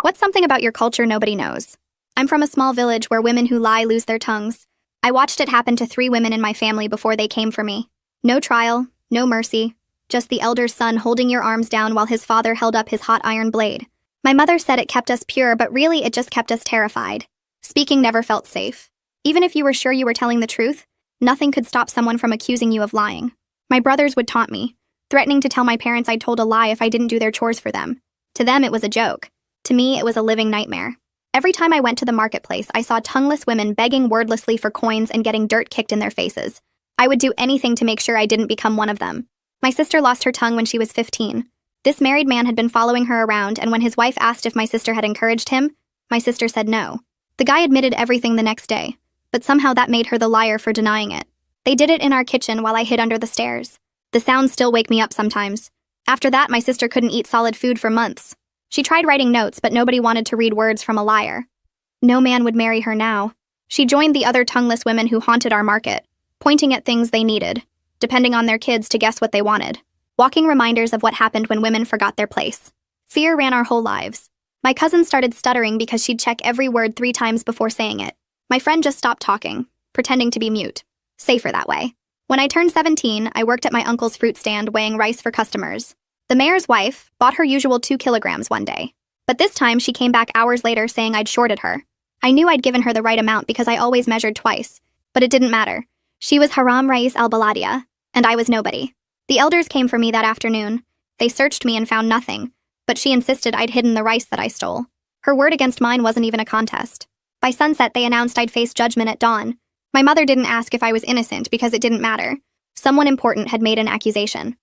What's something about your culture nobody knows? I'm from a small village where women who lie lose their tongues. I watched it happen to 3 women in my family before they came for me. No trial, no mercy, just the elder's son holding your arms down while his father held up his hot iron blade. My mother said it kept us pure, but really it just kept us terrified. Speaking never felt safe. Even if you were sure you were telling the truth, nothing could stop someone from accusing you of lying. My brothers would taunt me, threatening to tell my parents I'd told a lie if I didn't do their chores for them. To them, it was a joke. To me, it was a living nightmare. Every time I went to the marketplace, I saw tongueless women begging wordlessly for coins and getting dirt kicked in their faces. I would do anything to make sure I didn't become one of them. My sister lost her tongue when she was 15. This married man had been following her around, and when his wife asked if my sister had encouraged him, my sister said no. The guy admitted everything the next day, but somehow that made her the liar for denying it. They did it in our kitchen while I hid under the stairs. The sounds still wake me up sometimes. After that, my sister couldn't eat solid food for months. She tried writing notes, but nobody wanted to read words from a liar. No man would marry her now. She joined the other tongueless women who haunted our market, pointing at things they needed, depending on their kids to guess what they wanted. Walking reminders of what happened when women forgot their place. Fear ran our whole lives. My cousin started stuttering because she'd check every word 3 times before saying it. My friend just stopped talking, pretending to be mute. Safer that way. When I turned 17, I worked at my uncle's fruit stand weighing rice for customers. The mayor's wife bought her usual 2 kilograms one day. But this time she came back hours later saying I'd shorted her. I knew I'd given her the right amount because I always measured twice. But it didn't matter. She was Haram Rais al-Baladia, and I was nobody. The elders came for me that afternoon. They searched me and found nothing, but she insisted I'd hidden the rice that I stole. Her word against mine wasn't even a contest. By sunset, they announced I'd face judgment at dawn. My mother didn't ask if I was innocent because it didn't matter. Someone important had made an accusation.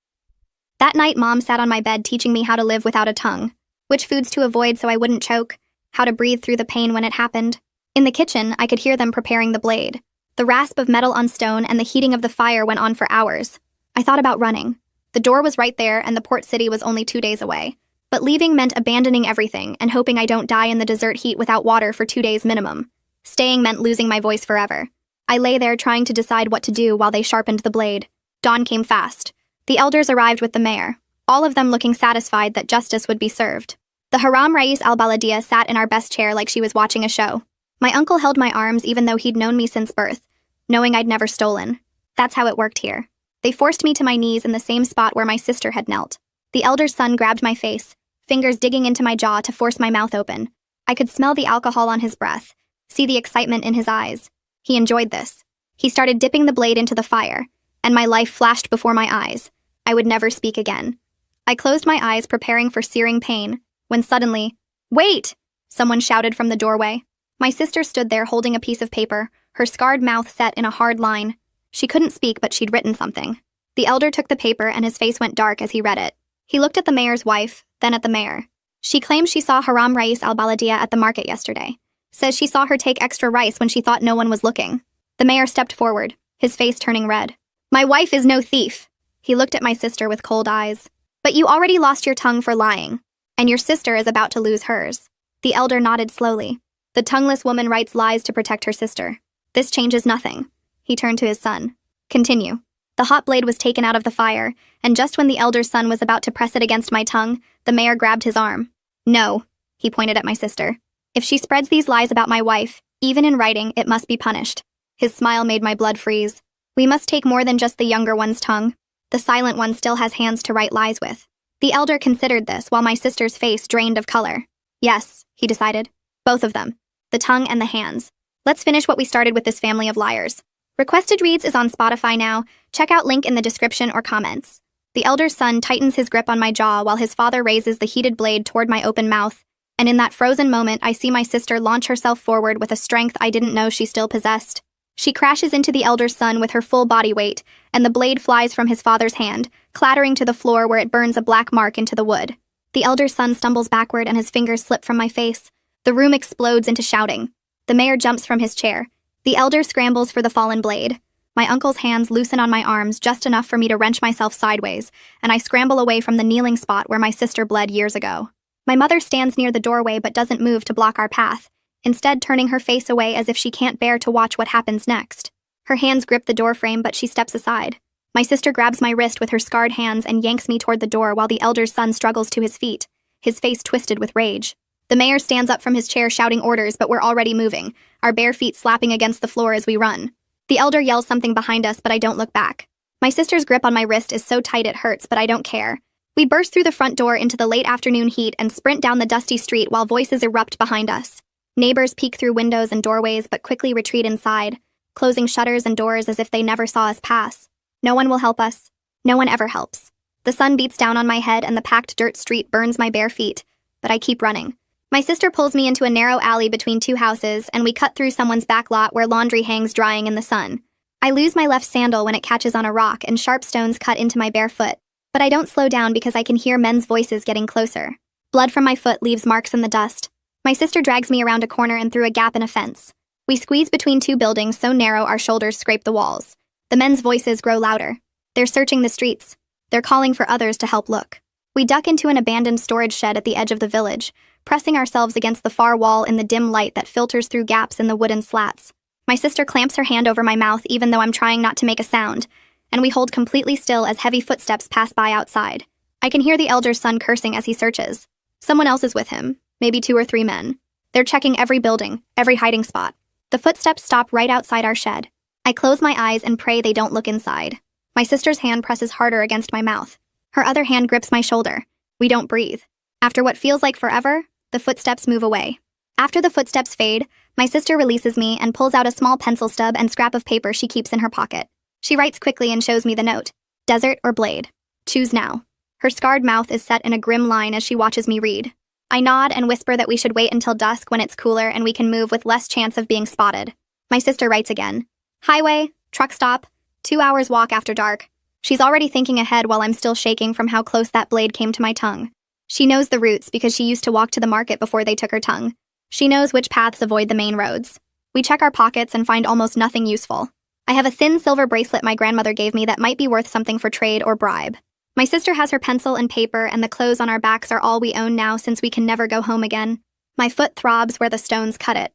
That night, Mom sat on my bed teaching me how to live without a tongue, which foods to avoid so I wouldn't choke, how to breathe through the pain when it happened. In the kitchen, I could hear them preparing the blade. The rasp of metal on stone and the heating of the fire went on for hours. I thought about running. The door was right there and the port city was only 2 days away. But leaving meant abandoning everything and hoping I don't die in the desert heat without water for 2 days minimum. Staying meant losing my voice forever. I lay there trying to decide what to do while they sharpened the blade. Dawn came fast. The elders arrived with the mayor, all of them looking satisfied that justice would be served. The Haram Rais al-Baladia sat in our best chair like she was watching a show. My uncle held my arms even though he'd known me since birth, knowing I'd never stolen. That's how it worked here. They forced me to my knees in the same spot where my sister had knelt. The elder's son grabbed my face, fingers digging into my jaw to force my mouth open. I could smell the alcohol on his breath, see the excitement in his eyes. He enjoyed this. He started dipping the blade into the fire, and my life flashed before my eyes. I would never speak again. I closed my eyes, preparing for searing pain, when suddenly, "Wait!" someone shouted from the doorway. My sister stood there holding a piece of paper, her scarred mouth set in a hard line. She couldn't speak, but she'd written something. The elder took the paper and his face went dark as he read it. He looked at the mayor's wife, then at the mayor. She claims she saw Haram Rais al-Baladia at the market yesterday. Says she saw her take extra rice when she thought no one was looking. The mayor stepped forward, his face turning red. "My wife is no thief." He looked at my sister with cold eyes. "But you already lost your tongue for lying, and your sister is about to lose hers." The elder nodded slowly. "The tongueless woman writes lies to protect her sister. This changes nothing." He turned to his son. "Continue." The hot blade was taken out of the fire, and just when the elder's son was about to press it against my tongue, the mayor grabbed his arm. "No," he pointed at my sister. "If she spreads these lies about my wife, even in writing, it must be punished." His smile made my blood freeze. "We must take more than just the younger one's tongue. The silent one still has hands to write lies with." The elder considered this while my sister's face drained of color. "Yes," he decided. "Both of them. The tongue and the hands. Let's finish what we started with this family of liars." Requested Reads is on Spotify now. Check out link in the description or comments. The elder's son tightens his grip on my jaw while his father raises the heated blade toward my open mouth, and in that frozen moment I see my sister launch herself forward with a strength I didn't know she still possessed. She crashes into the elder's son with her full body weight, and the blade flies from his father's hand, clattering to the floor where it burns a black mark into the wood. The elder's son stumbles backward and his fingers slip from my face. The room explodes into shouting. The mayor jumps from his chair. The elder scrambles for the fallen blade. My uncle's hands loosen on my arms just enough for me to wrench myself sideways, and I scramble away from the kneeling spot where my sister bled years ago. My mother stands near the doorway but doesn't move to block our path, instead turning her face away as if she can't bear to watch what happens next. Her hands grip the doorframe, but she steps aside. My sister grabs my wrist with her scarred hands and yanks me toward the door while the elder's son struggles to his feet, his face twisted with rage. The mayor stands up from his chair shouting orders, but we're already moving, our bare feet slapping against the floor as we run. The elder yells something behind us, but I don't look back. My sister's grip on my wrist is so tight it hurts, but I don't care. We burst through the front door into the late afternoon heat and sprint down the dusty street while voices erupt behind us. Neighbors peek through windows and doorways but quickly retreat inside, closing shutters and doors as if they never saw us pass. No one will help us. No one ever helps. The sun beats down on my head and the packed dirt street burns my bare feet, but I keep running. My sister pulls me into a narrow alley between two houses and we cut through someone's back lot where laundry hangs drying in the sun. I lose my left sandal when it catches on a rock and sharp stones cut into my bare foot, but I don't slow down because I can hear men's voices getting closer. Blood from my foot leaves marks in the dust. My sister drags me around a corner and through a gap in a fence. We squeeze between two buildings so narrow our shoulders scrape the walls. The men's voices grow louder. They're searching the streets. They're calling for others to help look. We duck into an abandoned storage shed at the edge of the village, pressing ourselves against the far wall in the dim light that filters through gaps in the wooden slats. My sister clamps her hand over my mouth even though I'm trying not to make a sound, and we hold completely still as heavy footsteps pass by outside. I can hear the elder's son cursing as he searches. Someone else is with him, maybe 2 or 3 men. They're checking every building, every hiding spot. The footsteps stop right outside our shed. I close my eyes and pray they don't look inside. My sister's hand presses harder against my mouth. Her other hand grips my shoulder. We don't breathe. After what feels like forever, the footsteps move away. After the footsteps fade, my sister releases me and pulls out a small pencil stub and scrap of paper she keeps in her pocket. She writes quickly and shows me the note. Desert or blade? Choose now. Her scarred mouth is set in a grim line as she watches me read. I nod and whisper that we should wait until dusk when it's cooler and we can move with less chance of being spotted. My sister writes again. Highway, truck stop, 2 hours walk after dark. She's already thinking ahead while I'm still shaking from how close that blade came to my tongue. She knows the routes because she used to walk to the market before they took her tongue. She knows which paths avoid the main roads. We check our pockets and find almost nothing useful. I have a thin silver bracelet my grandmother gave me that might be worth something for trade or bribe. My sister has her pencil and paper, and the clothes on our backs are all we own now since we can never go home again. My foot throbs where the stones cut it.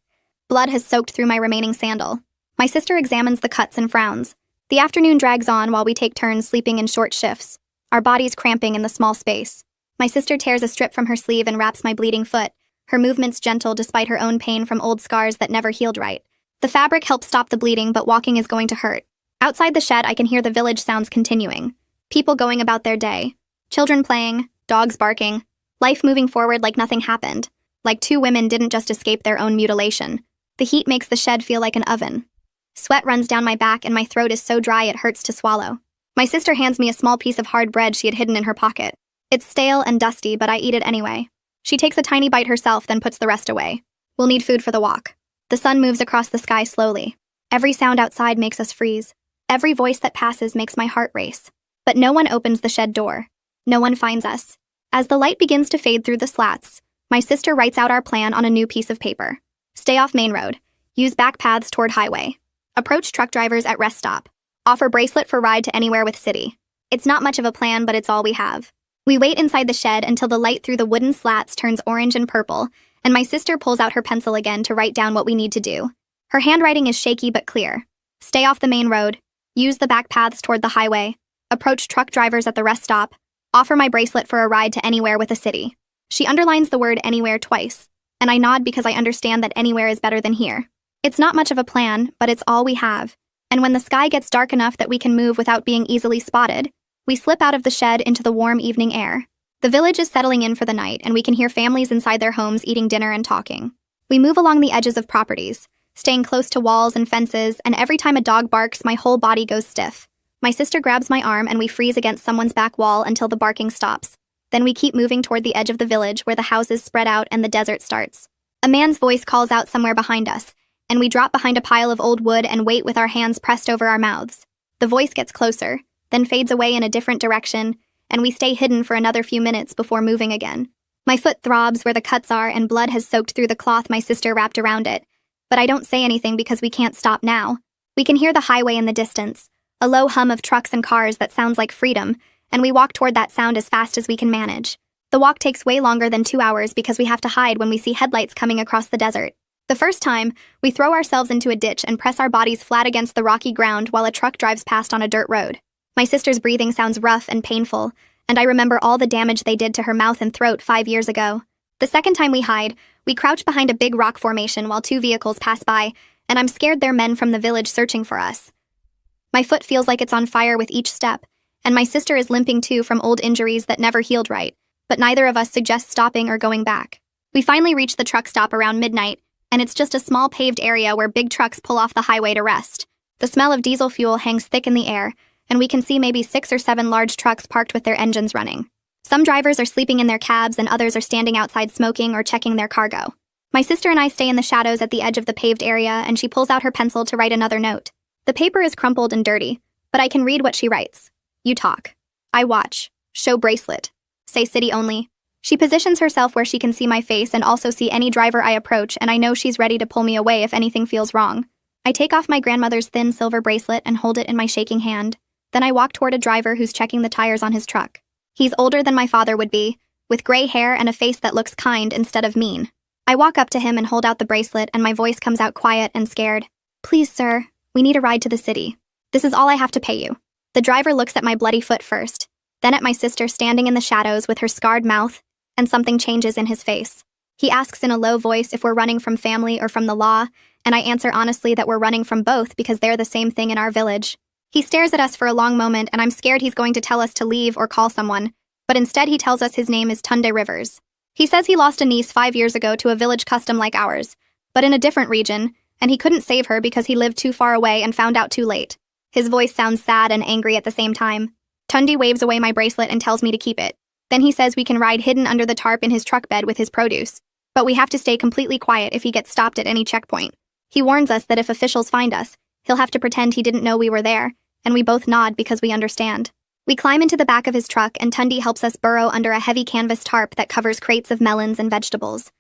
Blood has soaked through my remaining sandal. My sister examines the cuts and frowns. The afternoon drags on while we take turns sleeping in short shifts, our bodies cramping in the small space. My sister tears a strip from her sleeve and wraps my bleeding foot, her movements gentle despite her own pain from old scars that never healed right. The fabric helps stop the bleeding, but walking is going to hurt. Outside the shed, I can hear the village sounds continuing. People going about their day. Children playing, dogs barking, life moving forward like nothing happened. Like 2 women didn't just escape their own mutilation. The heat makes the shed feel like an oven. Sweat runs down my back and my throat is so dry it hurts to swallow. My sister hands me a small piece of hard bread she had hidden in her pocket. It's stale and dusty, but I eat it anyway. She takes a tiny bite herself, then puts the rest away. We'll need food for the walk. The sun moves across the sky slowly. Every sound outside makes us freeze. Every voice that passes makes my heart race. But no one opens the shed door. No one finds us. As the light begins to fade through the slats, my sister writes out our plan on a new piece of paper. Stay off main road. Use back paths toward highway. Approach truck drivers at rest stop. Offer bracelet for ride to anywhere with city. It's not much of a plan, but it's all we have. We wait inside the shed until the light through the wooden slats turns orange and purple, and my sister pulls out her pencil again to write down what we need to do. Her handwriting is shaky but clear. Stay off the main road. Use the back paths toward the highway. Approach truck drivers at the rest stop. Offer my bracelet for a ride to anywhere with a city. She underlines the word anywhere twice, and I nod because I understand that anywhere is better than here. It's not much of a plan, but it's all we have. And when the sky gets dark enough that we can move without being easily spotted, we slip out of the shed into the warm evening air. The village is settling in for the night, and we can hear families inside their homes eating dinner and talking. We move along the edges of properties, staying close to walls and fences, and every time a dog barks, my whole body goes stiff. My sister grabs my arm and we freeze against someone's back wall until the barking stops. Then we keep moving toward the edge of the village where the houses spread out and the desert starts. A man's voice calls out somewhere behind us, and we drop behind a pile of old wood and wait with our hands pressed over our mouths. The voice gets closer, then fades away in a different direction, and we stay hidden for another few minutes before moving again. My foot throbs where the cuts are and blood has soaked through the cloth my sister wrapped around it, but I don't say anything because we can't stop now. We can hear the highway in the distance, a low hum of trucks and cars that sounds like freedom, and we walk toward that sound as fast as we can manage. The walk takes way longer than 2 hours because we have to hide when we see headlights coming across the desert. The first time, we throw ourselves into a ditch and press our bodies flat against the rocky ground while a truck drives past on a dirt road. My sister's breathing sounds rough and painful, and I remember all the damage they did to her mouth and throat 5 years ago. The second time we hide, we crouch behind a big rock formation while two vehicles pass by, and I'm scared they're men from the village searching for us. My foot feels like it's on fire with each step, and my sister is limping too from old injuries that never healed right, but neither of us suggests stopping or going back. We finally reach the truck stop around midnight, and it's just a small paved area where big trucks pull off the highway to rest. The smell of diesel fuel hangs thick in the air, and we can see maybe 6 or 7 large trucks parked with their engines running. Some drivers are sleeping in their cabs and others are standing outside smoking or checking their cargo. My sister and I stay in the shadows at the edge of the paved area, and she pulls out her pencil to write another note. The paper is crumpled and dirty, but I can read what she writes. You talk. I watch. Show bracelet. Say city only. She positions herself where she can see my face and also see any driver I approach, and I know she's ready to pull me away if anything feels wrong. I take off my grandmother's thin silver bracelet and hold it in my shaking hand. Then I walk toward a driver who's checking the tires on his truck. He's older than my father would be, with gray hair and a face that looks kind instead of mean. I walk up to him and hold out the bracelet, and my voice comes out quiet and scared. Please, sir, we need a ride to the city. This is all I have to pay you. The driver looks at my bloody foot first, then at my sister standing in the shadows with her scarred mouth, and something changes in his face. He asks in a low voice if we're running from family or from the law, and I answer honestly that we're running from both because they're the same thing in our village. He stares at us for a long moment, and I'm scared he's going to tell us to leave or call someone, but instead he tells us his name is Tunde Rivers. He says he lost a niece 5 years ago to a village custom like ours, but in a different region, and he couldn't save her because he lived too far away and found out too late. His voice sounds sad and angry at the same time. Tunde waves away my bracelet and tells me to keep it. Then he says we can ride hidden under the tarp in his truck bed with his produce, but we have to stay completely quiet if he gets stopped at any checkpoint. He warns us that if officials find us, he'll have to pretend he didn't know we were there, and we both nod because we understand. We climb into the back of his truck, and Tunde helps us burrow under a heavy canvas tarp that covers crates of melons and vegetables.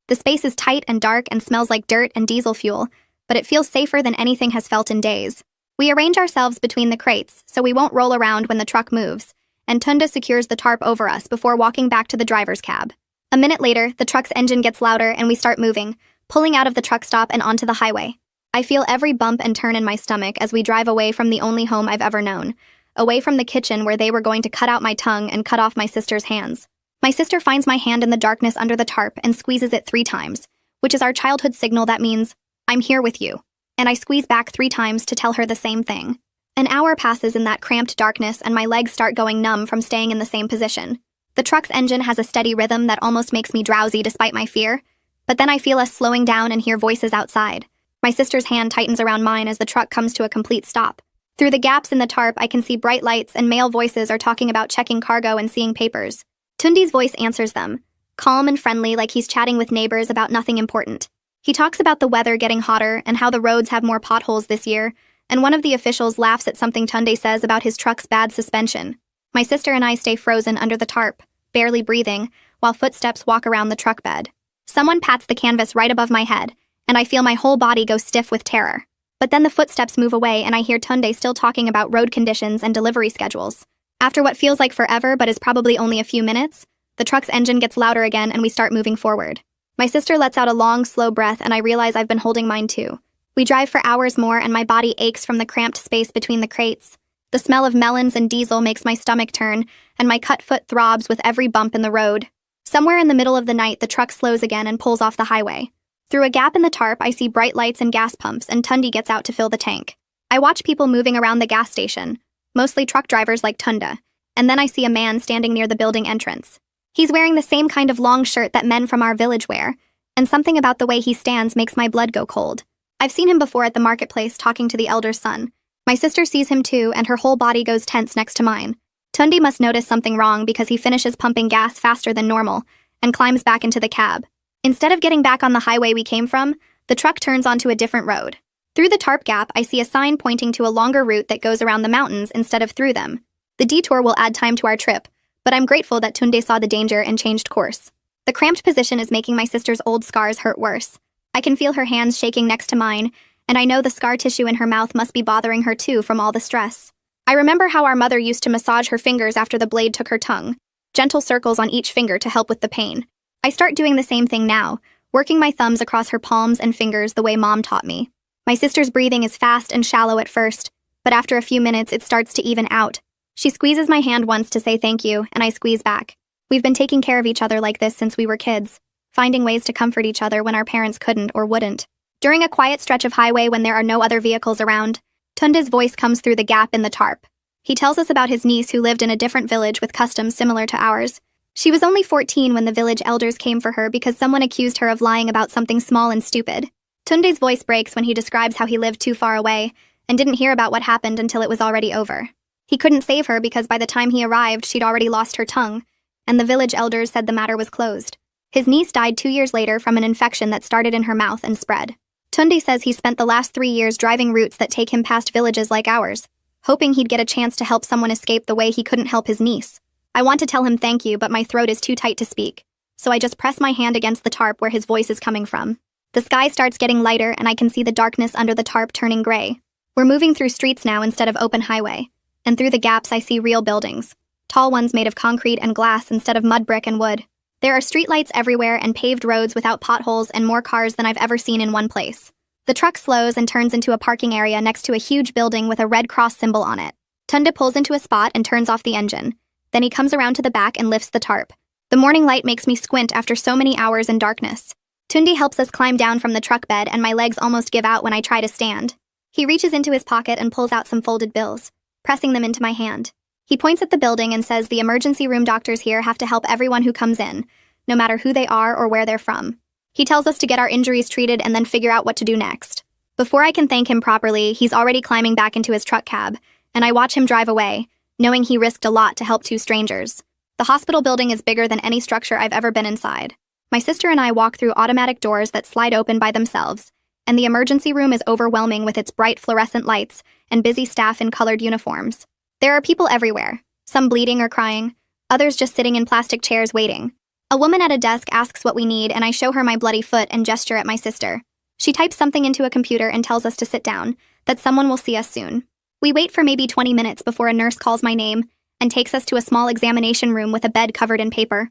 The space is tight and dark and smells like dirt and diesel fuel, but it feels safer than anything has felt in days. We arrange ourselves between the crates so we won't roll around when the truck moves, and Tunde secures the tarp over us before walking back to the driver's cab. A minute later, the truck's engine gets louder and we start moving, pulling out of the truck stop and onto the highway. I feel every bump and turn in my stomach as we drive away from the only home I've ever known, away from the kitchen where they were going to cut out my tongue and cut off my sister's hands. My sister finds my hand in the darkness under the tarp and squeezes it 3 times, which is our childhood signal that means, I'm here with you. And I squeeze back 3 times to tell her the same thing. An hour passes in that cramped darkness and my legs start going numb from staying in the same position. The truck's engine has a steady rhythm that almost makes me drowsy despite my fear, but then I feel us slowing down and hear voices outside. My sister's hand tightens around mine as the truck comes to a complete stop. Through the gaps in the tarp, I can see bright lights and male voices are talking about checking cargo and seeing papers. Tunde's voice answers them, calm and friendly like he's chatting with neighbors about nothing important. He talks about the weather getting hotter and how the roads have more potholes this year, and one of the officials laughs at something Tunde says about his truck's bad suspension. My sister and I stay frozen under the tarp, barely breathing, while footsteps walk around the truck bed. Someone pats the canvas right above my head, and I feel my whole body go stiff with terror. But then the footsteps move away and I hear Tunde still talking about road conditions and delivery schedules. After what feels like forever but is probably only a few minutes, the truck's engine gets louder again and we start moving forward. My sister lets out a long, slow breath and I realize I've been holding mine too. We drive for hours more and my body aches from the cramped space between the crates. The smell of melons and diesel makes my stomach turn, and my cut foot throbs with every bump in the road. Somewhere in the middle of the night, the truck slows again and pulls off the highway. Through a gap in the tarp, I see bright lights and gas pumps, and Tunde gets out to fill the tank. I watch people moving around the gas station, mostly truck drivers like Tunde, and then I see a man standing near the building entrance. He's wearing the same kind of long shirt that men from our village wear, and something about the way he stands makes my blood go cold. I've seen him before at the marketplace talking to the elder's son. My sister sees him too, and her whole body goes tense next to mine. Tunde must notice something wrong because he finishes pumping gas faster than normal and climbs back into the cab. Instead of getting back on the highway we came from, the truck turns onto a different road. Through the tarp gap, I see a sign pointing to a longer route that goes around the mountains instead of through them. The detour will add time to our trip, but I'm grateful that Tunde saw the danger and changed course. The cramped position is making my sister's old scars hurt worse. I can feel her hands shaking next to mine, and I know the scar tissue in her mouth must be bothering her too from all the stress. I remember how our mother used to massage her fingers after the blade took her tongue, gentle circles on each finger to help with the pain. I start doing the same thing now, working my thumbs across her palms and fingers the way Mom taught me. My sister's breathing is fast and shallow at first, but after a few minutes it starts to even out. She squeezes my hand once to say thank you, and I squeeze back. We've been taking care of each other like this since we were kids. finding ways to comfort each other when our parents couldn't or wouldn't. During a quiet stretch of highway when there are no other vehicles around, Tunde's voice comes through the gap in the tarp. He tells us about his niece who lived in a different village with customs similar to ours. She was only 14 when the village elders came for her because someone accused her of lying about something small and stupid. Tunde's voice breaks when he describes how he lived too far away and didn't hear about what happened until it was already over. He couldn't save her because by the time he arrived, she'd already lost her tongue, and the village elders said the matter was closed. His niece died 2 years later from an infection that started in her mouth and spread. Tunde says he spent the last 3 years driving routes that take him past villages like ours, hoping he'd get a chance to help someone escape the way he couldn't help his niece. I want to tell him thank you, but my throat is too tight to speak, so I just press my hand against the tarp where his voice is coming from. The sky starts getting lighter and I can see the darkness under the tarp turning gray. We're moving through streets now instead of open highway, and through the gaps I see real buildings, tall ones made of concrete and glass instead of mud brick and wood. There are streetlights everywhere and paved roads without potholes and more cars than I've ever seen in one place. The truck slows and turns into a parking area next to a huge building with a red cross symbol on it. Tunde pulls into a spot and turns off the engine. Then he comes around to the back and lifts the tarp. The morning light makes me squint after so many hours in darkness. Tunde helps us climb down from the truck bed and my legs almost give out when I try to stand. He reaches into his pocket and pulls out some folded bills, pressing them into my hand. He points at the building and says the emergency room doctors here have to help everyone who comes in, no matter who they are or where they're from. He tells us to get our injuries treated and then figure out what to do next. Before I can thank him properly, he's already climbing back into his truck cab, and I watch him drive away, knowing he risked a lot to help 2 strangers. The hospital building is bigger than any structure I've ever been inside. My sister and I walk through automatic doors that slide open by themselves, and the emergency room is overwhelming with its bright fluorescent lights and busy staff in colored uniforms. There are people everywhere, some bleeding or crying, others just sitting in plastic chairs waiting. A woman at a desk asks what we need, and I show her my bloody foot and gesture at my sister. She types something into a computer and tells us to sit down, that someone will see us soon. We wait for maybe 20 minutes before a nurse calls my name and takes us to a small examination room with a bed covered in paper.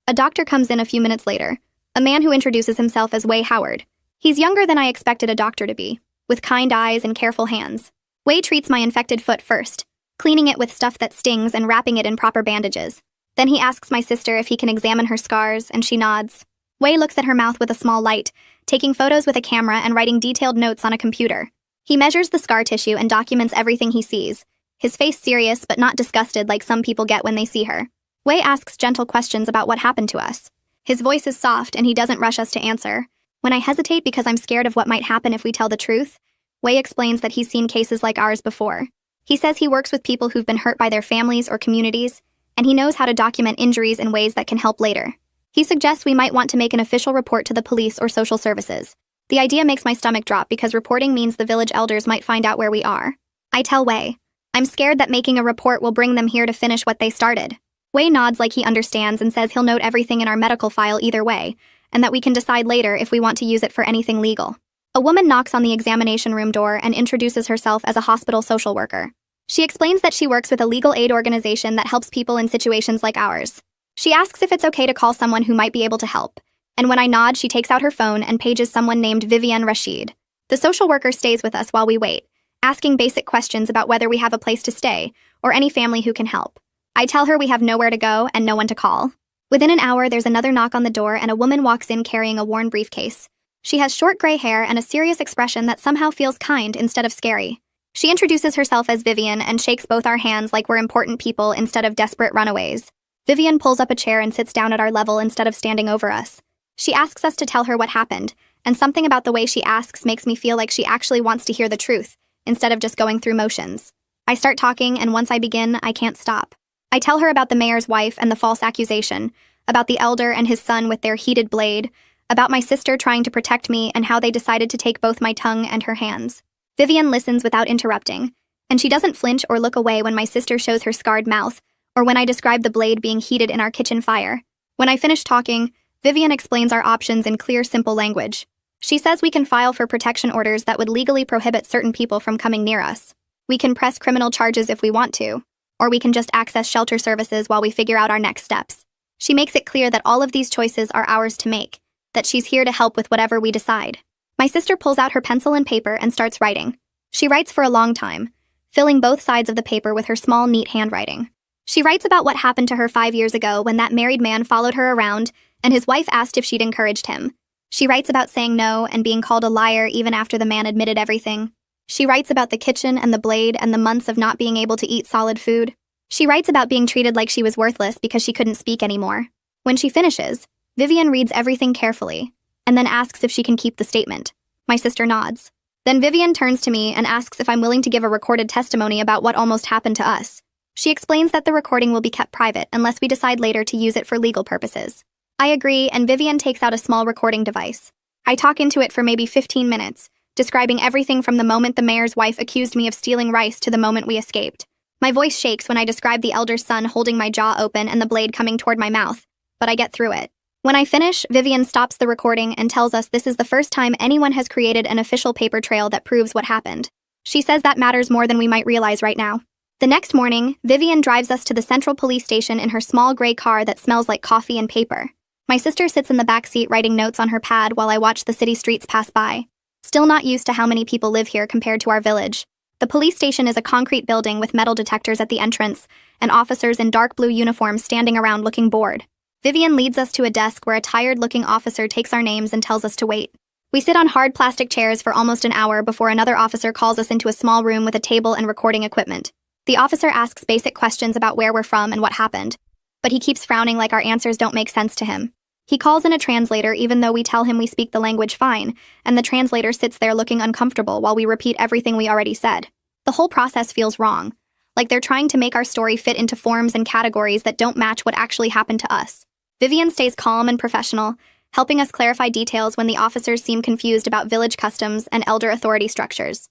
A doctor comes in a few minutes later, a man who introduces himself as Wei Howard. He's younger than I expected a doctor to be, with kind eyes and careful hands. Wei treats my infected foot first, cleaning it with stuff that stings and wrapping it in proper bandages. Then he asks my sister if he can examine her scars, and she nods. Wei looks at her mouth with a small light, taking photos with a camera and writing detailed notes on a computer. He measures the scar tissue and documents everything he sees, his face serious but not disgusted like some people get when they see her. Wei asks gentle questions about what happened to us. His voice is soft and he doesn't rush us to answer. When I hesitate because I'm scared of what might happen if we tell the truth, Wei explains that he's seen cases like ours before. He says he works with people who've been hurt by their families or communities, and he knows how to document injuries in ways that can help later. He suggests we might want to make an official report to the police or social services. The idea makes my stomach drop because reporting means the village elders might find out where we are. I tell Wei, I'm scared that making a report will bring them here to finish what they started. Wei nods like he understands and says he'll note everything in our medical file either way, and that we can decide later if we want to use it for anything legal. A woman knocks on the examination room door and introduces herself as a hospital social worker. She explains that she works with a legal aid organization that helps people in situations like ours. She asks if it's okay to call someone who might be able to help, and when I nod, she takes out her phone and pages someone named Vivian Rashid. The social worker stays with us while we wait, asking basic questions about whether we have a place to stay or any family who can help. I tell her we have nowhere to go and no one to call. Within an hour, there's another knock on the door and a woman walks in carrying a worn briefcase. She has short gray hair and a serious expression that somehow feels kind instead of scary. She introduces herself as Vivian and shakes both our hands like we're important people instead of desperate runaways. Vivian pulls up a chair and sits down at our level instead of standing over us. She asks us to tell her what happened, and something about the way she asks makes me feel like she actually wants to hear the truth, instead of just going through motions. I start talking, and once I begin, I can't stop. I tell her about the mayor's wife and the false accusation, about the elder and his son with their heated blade, about my sister trying to protect me and how they decided to take both my tongue and her hands. Vivian listens without interrupting, and she doesn't flinch or look away when my sister shows her scarred mouth, or when I describe the blade being heated in our kitchen fire. When I finish talking, Vivian explains our options in clear, simple language. She says we can file for protection orders that would legally prohibit certain people from coming near us. We can press criminal charges if we want to, or we can just access shelter services while we figure out our next steps. She makes it clear that all of these choices are ours to make, that she's here to help with whatever we decide. My sister pulls out her pencil and paper and starts writing. She writes for a long time, filling both sides of the paper with her small, neat handwriting. She writes about what happened to her 5 years ago when that married man followed her around and his wife asked if she'd encouraged him. She writes about saying no and being called a liar even after the man admitted everything. She writes about the kitchen and the blade and the months of not being able to eat solid food. She writes about being treated like she was worthless because she couldn't speak anymore. When she finishes, Vivian reads everything carefully, and then asks if she can keep the statement. My sister nods. Then Vivian turns to me and asks if I'm willing to give a recorded testimony about what almost happened to us. She explains that the recording will be kept private unless we decide later to use it for legal purposes. I agree, and Vivian takes out a small recording device. I talk into it for maybe 15 minutes, describing everything from the moment the mayor's wife accused me of stealing rice to the moment we escaped. My voice shakes when I describe the elder son holding my jaw open and the blade coming toward my mouth, but I get through it. When I finish, Vivian stops the recording and tells us this is the first time anyone has created an official paper trail that proves what happened. She says that matters more than we might realize right now. The next morning, Vivian drives us to the central police station in her small gray car that smells like coffee and paper. My sister sits in the back seat writing notes on her pad while I watch the city streets pass by. Still not used to how many people live here compared to our village. The police station is a concrete building with metal detectors at the entrance, and officers in dark blue uniforms standing around looking bored. Vivian leads us to a desk where a tired-looking officer takes our names and tells us to wait. We sit on hard plastic chairs for almost an hour before another officer calls us into a small room with a table and recording equipment. The officer asks basic questions about where we're from and what happened, but he keeps frowning like our answers don't make sense to him. He calls in a translator even though we tell him we speak the language fine, and the translator sits there looking uncomfortable while we repeat everything we already said. The whole process feels wrong, like they're trying to make our story fit into forms and categories that don't match what actually happened to us. Vivian stays calm and professional, helping us clarify details when the officers seem confused about village customs and elder authority structures.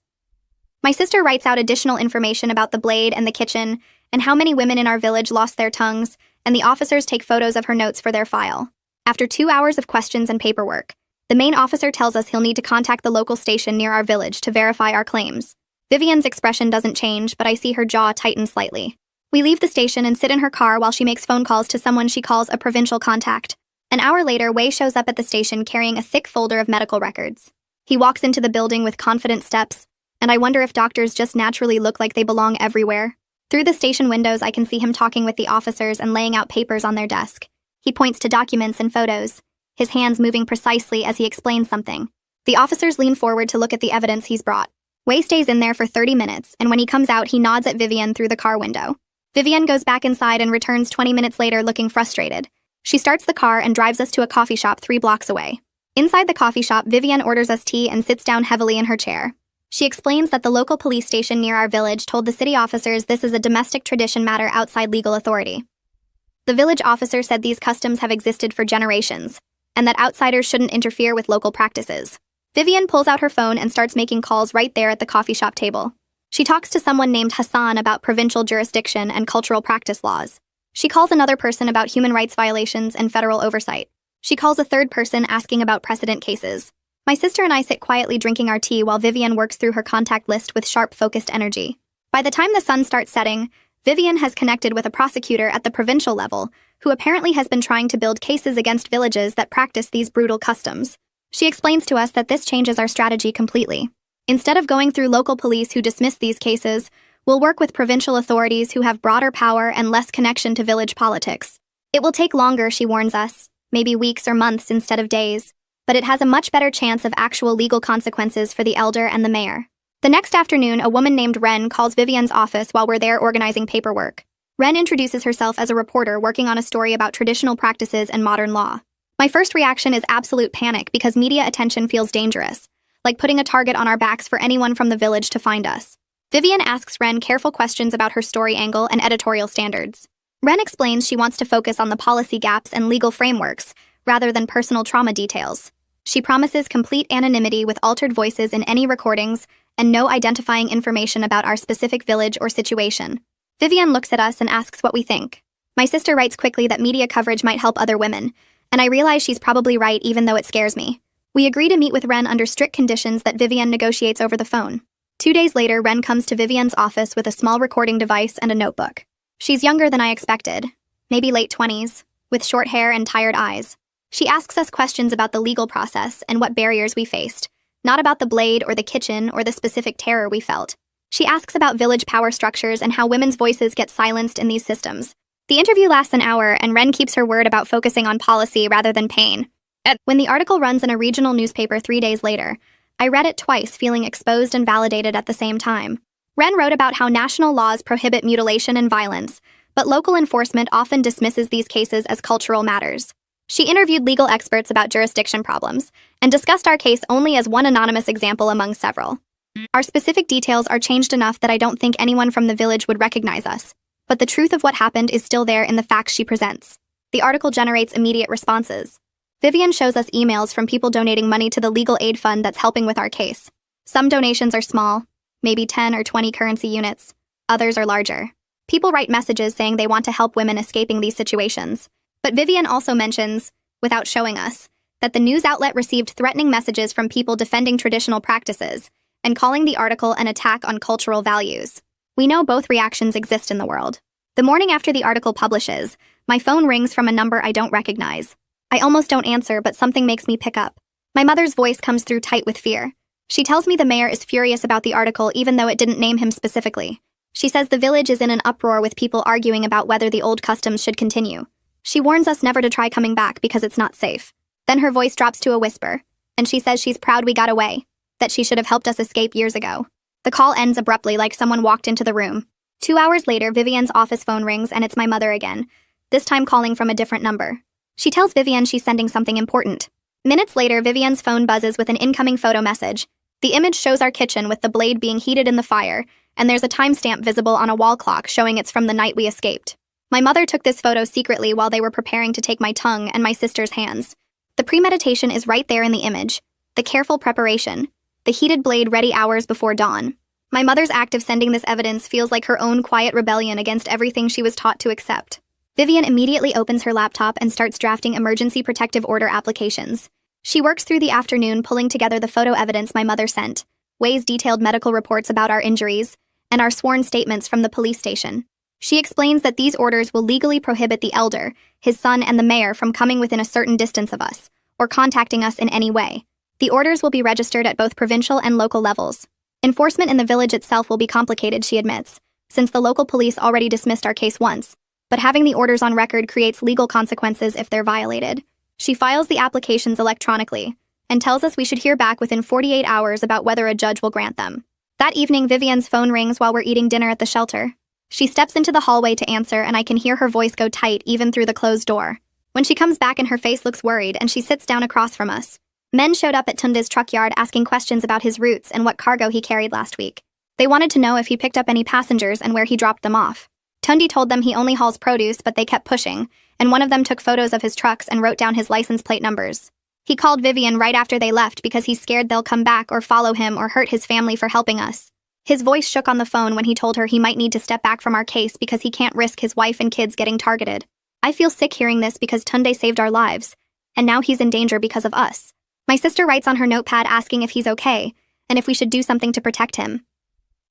My sister writes out additional information about the blade and the kitchen, and how many women in our village lost their tongues, and the officers take photos of her notes for their file. After 2 hours of questions and paperwork, the main officer tells us he'll need to contact the local station near our village to verify our claims. Vivian's expression doesn't change, but I see her jaw tighten slightly. We leave the station and sit in her car while she makes phone calls to someone she calls a provincial contact. An hour later, Wei shows up at the station carrying a thick folder of medical records. He walks into the building with confident steps, and I wonder if doctors just naturally look like they belong everywhere. Through the station windows, I can see him talking with the officers and laying out papers on their desk. He points to documents and photos, his hands moving precisely as he explains something. The officers lean forward to look at the evidence he's brought. Wei stays in there for 30 minutes, and when he comes out, he nods at Vivian through the car window. Vivian goes back inside and returns 20 minutes later looking frustrated. She starts the car and drives us to a coffee shop 3 blocks away. Inside the coffee shop, Vivian orders us tea and sits down heavily in her chair. She explains that the local police station near our village told the city officers this is a domestic tradition matter outside legal authority. The village officer said these customs have existed for generations, and that outsiders shouldn't interfere with local practices. Vivian pulls out her phone and starts making calls right there at the coffee shop table. She talks to someone named Hassan about provincial jurisdiction and cultural practice laws. She calls another person about human rights violations and federal oversight. She calls a third person asking about precedent cases. My sister and I sit quietly drinking our tea while Vivian works through her contact list with sharp, focused energy. By the time the sun starts setting, Vivian has connected with a prosecutor at the provincial level, who apparently has been trying to build cases against villages that practice these brutal customs. She explains to us that this changes our strategy completely. Instead of going through local police who dismiss these cases, we'll work with provincial authorities who have broader power and less connection to village politics. It will take longer, she warns us, maybe weeks or months instead of days, but it has a much better chance of actual legal consequences for the elder and the mayor. The next afternoon, a woman named Ren calls Vivian's office while we're there organizing paperwork. Ren introduces herself as a reporter working on a story about traditional practices and modern law. My first reaction is absolute panic because media attention feels dangerous, like putting a target on our backs for anyone from the village to find us. Vivian asks Ren careful questions about her story angle and editorial standards. Ren explains she wants to focus on the policy gaps and legal frameworks, rather than personal trauma details. She promises complete anonymity with altered voices in any recordings, and no identifying information about our specific village or situation. Vivian looks at us and asks what we think. My sister writes quickly that media coverage might help other women, and I realize she's probably right even though it scares me. We agree to meet with Ren under strict conditions that Vivian negotiates over the phone. 2 days later, Ren comes to Vivian's office with a small recording device and a notebook. She's younger than I expected, maybe late 20s, with short hair and tired eyes. She asks us questions about the legal process and what barriers we faced, not about the blade or the kitchen or the specific terror we felt. She asks about village power structures and how women's voices get silenced in these systems. The interview lasts an hour, and Ren keeps her word about focusing on policy rather than pain. When the article runs in a regional newspaper 3 days later, I read it twice, feeling exposed and validated at the same time. Ren wrote about how national laws prohibit mutilation and violence, but local enforcement often dismisses these cases as cultural matters. She interviewed legal experts about jurisdiction problems and discussed our case only as one anonymous example among several. Our specific details are changed enough that I don't think anyone from the village would recognize us, but the truth of what happened is still there in the facts she presents. The article generates immediate responses. Vivian shows us emails from people donating money to the legal aid fund that's helping with our case. Some donations are small, maybe 10 or 20 currency units. Others are larger. People write messages saying they want to help women escaping these situations. But Vivian also mentions, without showing us, that the news outlet received threatening messages from people defending traditional practices and calling the article an attack on cultural values. We know both reactions exist in the world. The morning after the article publishes, my phone rings from a number I don't recognize. I almost don't answer, but something makes me pick up. My mother's voice comes through tight with fear. She tells me the mayor is furious about the article even though it didn't name him specifically. She says the village is in an uproar with people arguing about whether the old customs should continue. She warns us never to try coming back because it's not safe. Then her voice drops to a whisper, and she says she's proud we got away, that she should have helped us escape years ago. The call ends abruptly like someone walked into the room. 2 hours later, Vivian's office phone rings and it's my mother again, this time calling from a different number. She tells Vivian she's sending something important. Minutes later, Vivian's phone buzzes with an incoming photo message. The image shows our kitchen with the blade being heated in the fire, and there's a timestamp visible on a wall clock showing it's from the night we escaped. My mother took this photo secretly while they were preparing to take my tongue and my sister's hands. The premeditation is right there in the image. The careful preparation. The heated blade ready hours before dawn. My mother's act of sending this evidence feels like her own quiet rebellion against everything she was taught to accept. Vivian immediately opens her laptop and starts drafting emergency protective order applications. She works through the afternoon pulling together the photo evidence my mother sent, weighs detailed medical reports about our injuries, and our sworn statements from the police station. She explains that these orders will legally prohibit the elder, his son, and the mayor from coming within a certain distance of us, or contacting us in any way. The orders will be registered at both provincial and local levels. Enforcement in the village itself will be complicated, she admits, since the local police already dismissed our case once, but having the orders on record creates legal consequences if they're violated. She files the applications electronically, and tells us we should hear back within 48 hours about whether a judge will grant them. That evening, Vivian's phone rings while we're eating dinner at the shelter. She steps into the hallway to answer, and I can hear her voice go tight even through the closed door. When she comes back and her face looks worried, and she sits down across from us. Men showed up at Tunde's truck yard asking questions about his routes and what cargo he carried last week. They wanted to know if he picked up any passengers and where he dropped them off. Tunde told them he only hauls produce, but they kept pushing, and one of them took photos of his trucks and wrote down his license plate numbers. He called Vivian right after they left because he's scared they'll come back or follow him or hurt his family for helping us. His voice shook on the phone when he told her he might need to step back from our case because he can't risk his wife and kids getting targeted. I feel sick hearing this because Tunde saved our lives, and now he's in danger because of us. My sister writes on her notepad asking if he's okay, and if we should do something to protect him.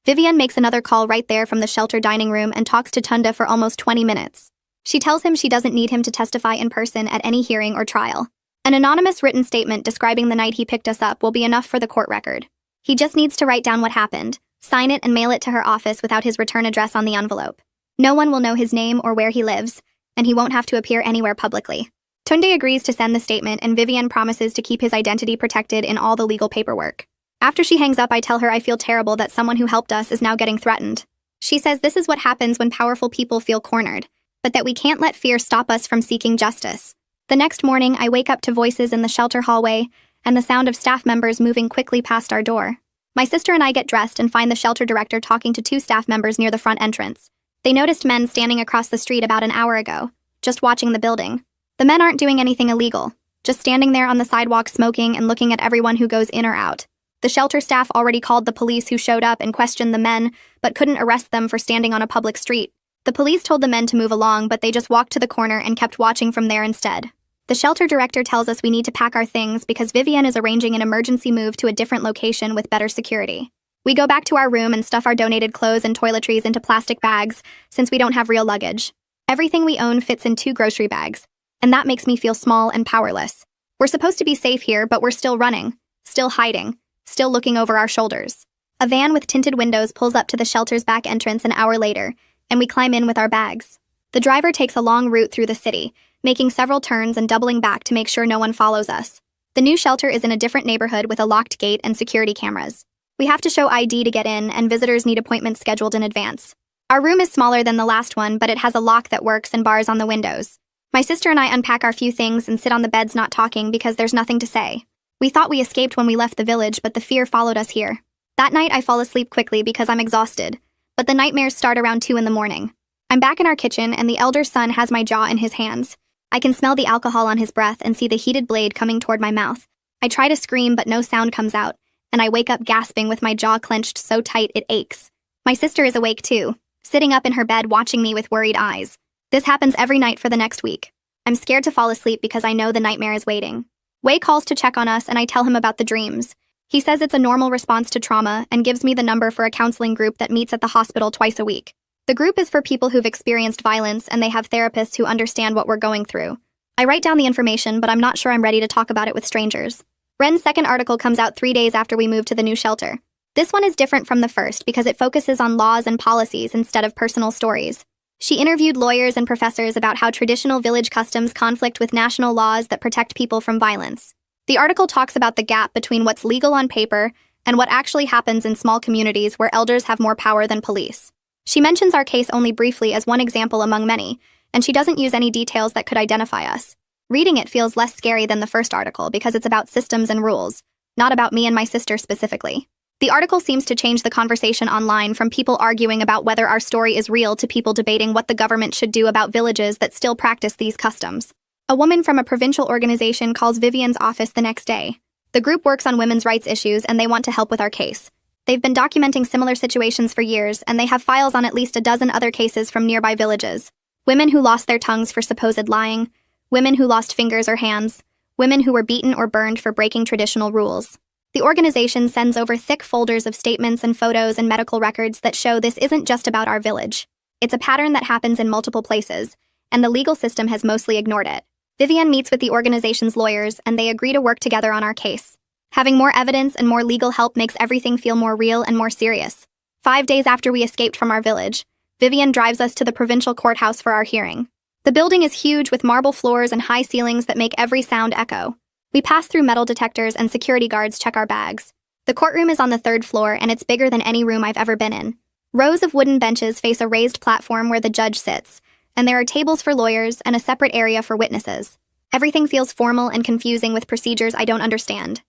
Vivian makes another call right there from the shelter dining room and talks to Tunde for almost 20 minutes. She tells him she doesn't need him to testify in person at any hearing or trial. An anonymous written statement describing the night he picked us up will be enough for the court record. He just needs to write down what happened, sign it, and mail it to her office without his return address on the envelope. No one will know his name or where he lives, and he won't have to appear anywhere publicly. Tunde agrees to send the statement, and Vivian promises to keep his identity protected in all the legal paperwork. After she hangs up, I tell her I feel terrible that someone who helped us is now getting threatened. She says this is what happens when powerful people feel cornered, but that we can't let fear stop us from seeking justice. The next morning, I wake up to voices in the shelter hallway and the sound of staff members moving quickly past our door. My sister and I get dressed and find the shelter director talking to 2 staff members near the front entrance. They noticed men standing across the street about an hour ago, just watching the building. The men aren't doing anything illegal, just standing there on the sidewalk smoking and looking at everyone who goes in or out. The shelter staff already called the police who showed up and questioned the men, but couldn't arrest them for standing on a public street. The police told the men to move along, but they just walked to the corner and kept watching from there instead. The shelter director tells us we need to pack our things because Vivian is arranging an emergency move to a different location with better security. We go back to our room and stuff our donated clothes and toiletries into plastic bags since we don't have real luggage. Everything we own fits in 2 grocery bags, and that makes me feel small and powerless. We're supposed to be safe here, but we're still running, still hiding, still looking over our shoulders. A van with tinted windows pulls up to the shelter's back entrance an hour later, and we climb in with our bags. The driver takes a long route through the city, making several turns and doubling back to make sure no one follows us. The new shelter is in a different neighborhood with a locked gate and security cameras. We have to show ID to get in, and visitors need appointments scheduled in advance. Our room is smaller than the last one, but it has a lock that works and bars on the windows. My sister and I unpack our few things and sit on the beds not talking because there's nothing to say. We thought we escaped when we left the village, but the fear followed us here. That night I fall asleep quickly because I'm exhausted, but the nightmares start around 2 in the morning. I'm back in our kitchen and the elder son has my jaw in his hands. I can smell the alcohol on his breath and see the heated blade coming toward my mouth. I try to scream, but no sound comes out, and I wake up gasping with my jaw clenched so tight it aches. My sister is awake too, sitting up in her bed watching me with worried eyes. This happens every night for the next week. I'm scared to fall asleep because I know the nightmare is waiting. Wei calls to check on us and I tell him about the dreams. He says it's a normal response to trauma and gives me the number for a counseling group that meets at the hospital twice a week. The group is for people who've experienced violence and they have therapists who understand what we're going through. I write down the information, but I'm not sure I'm ready to talk about it with strangers. Ren's second article comes out 3 days after we moved to the new shelter. This one is different from the first because it focuses on laws and policies instead of personal stories. She interviewed lawyers and professors about how traditional village customs conflict with national laws that protect people from violence. The article talks about the gap between what's legal on paper and what actually happens in small communities where elders have more power than police. She mentions our case only briefly as one example among many, and she doesn't use any details that could identify us. Reading it feels less scary than the first article because it's about systems and rules, not about me and my sister specifically. The article seems to change the conversation online from people arguing about whether our story is real to people debating what the government should do about villages that still practice these customs. A woman from a provincial organization calls Vivian's office the next day. The group works on women's rights issues and they want to help with our case. They've been documenting similar situations for years, and they have files on at least a dozen other cases from nearby villages. Women who lost their tongues for supposed lying, women who lost fingers or hands, women who were beaten or burned for breaking traditional rules. The organization sends over thick folders of statements and photos and medical records that show this isn't just about our village. It's a pattern that happens in multiple places, and the legal system has mostly ignored it. Vivian meets with the organization's lawyers, and they agree to work together on our case. Having more evidence and more legal help makes everything feel more real and more serious. 5 days after we escaped from our village, Vivian drives us to the provincial courthouse for our hearing. The building is huge with marble floors and high ceilings that make every sound echo. We pass through metal detectors and security guards check our bags. The courtroom is on the 3rd floor and it's bigger than any room I've ever been in. Rows of wooden benches face a raised platform where the judge sits, and there are tables for lawyers and a separate area for witnesses. Everything feels formal and confusing with procedures I don't understand.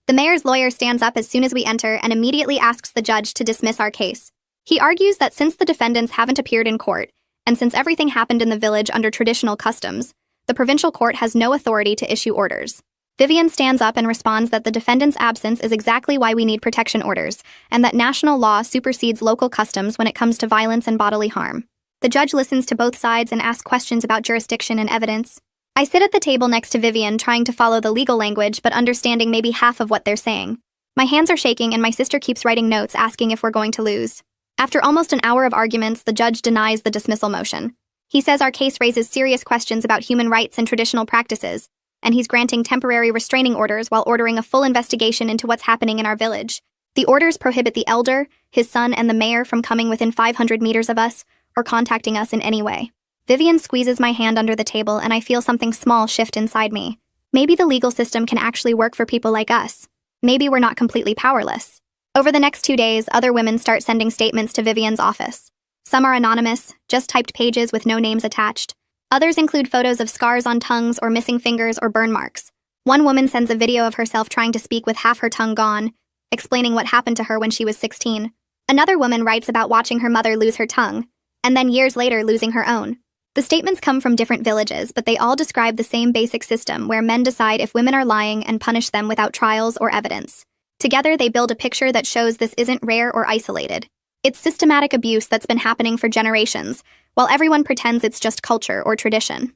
The mayor's lawyer stands up as soon as we enter and immediately asks the judge to dismiss our case. He argues that since the defendants haven't appeared in court, and since everything happened in the village under traditional customs, the provincial court has no authority to issue orders. Vivian stands up and responds that the defendant's absence is exactly why we need protection orders, and that national law supersedes local customs when it comes to violence and bodily harm. The judge listens to both sides and asks questions about jurisdiction and evidence. I sit at the table next to Vivian trying to follow the legal language but understanding maybe half of what they're saying. My hands are shaking and my sister keeps writing notes asking if we're going to lose. After almost an hour of arguments, the judge denies the dismissal motion. He says our case raises serious questions about human rights and traditional practices, and he's granting temporary restraining orders while ordering a full investigation into what's happening in our village. The orders prohibit the elder, his son, and the mayor from coming within 500 meters of us or contacting us in any way. Vivian squeezes my hand under the table and I feel something small shift inside me. Maybe the legal system can actually work for people like us. Maybe we're not completely powerless. Over the next 2 days, other women start sending statements to Vivian's office. Some are anonymous, just typed pages with no names attached. Others include photos of scars on tongues or missing fingers or burn marks. One woman sends a video of herself trying to speak with half her tongue gone, explaining what happened to her when she was 16. Another woman writes about watching her mother lose her tongue, and then years later losing her own. The statements come from different villages, but they all describe the same basic system where men decide if women are lying and punish them without trials or evidence. Together, they build a picture that shows this isn't rare or isolated. It's systematic abuse that's been happening for generations, while everyone pretends it's just culture or tradition.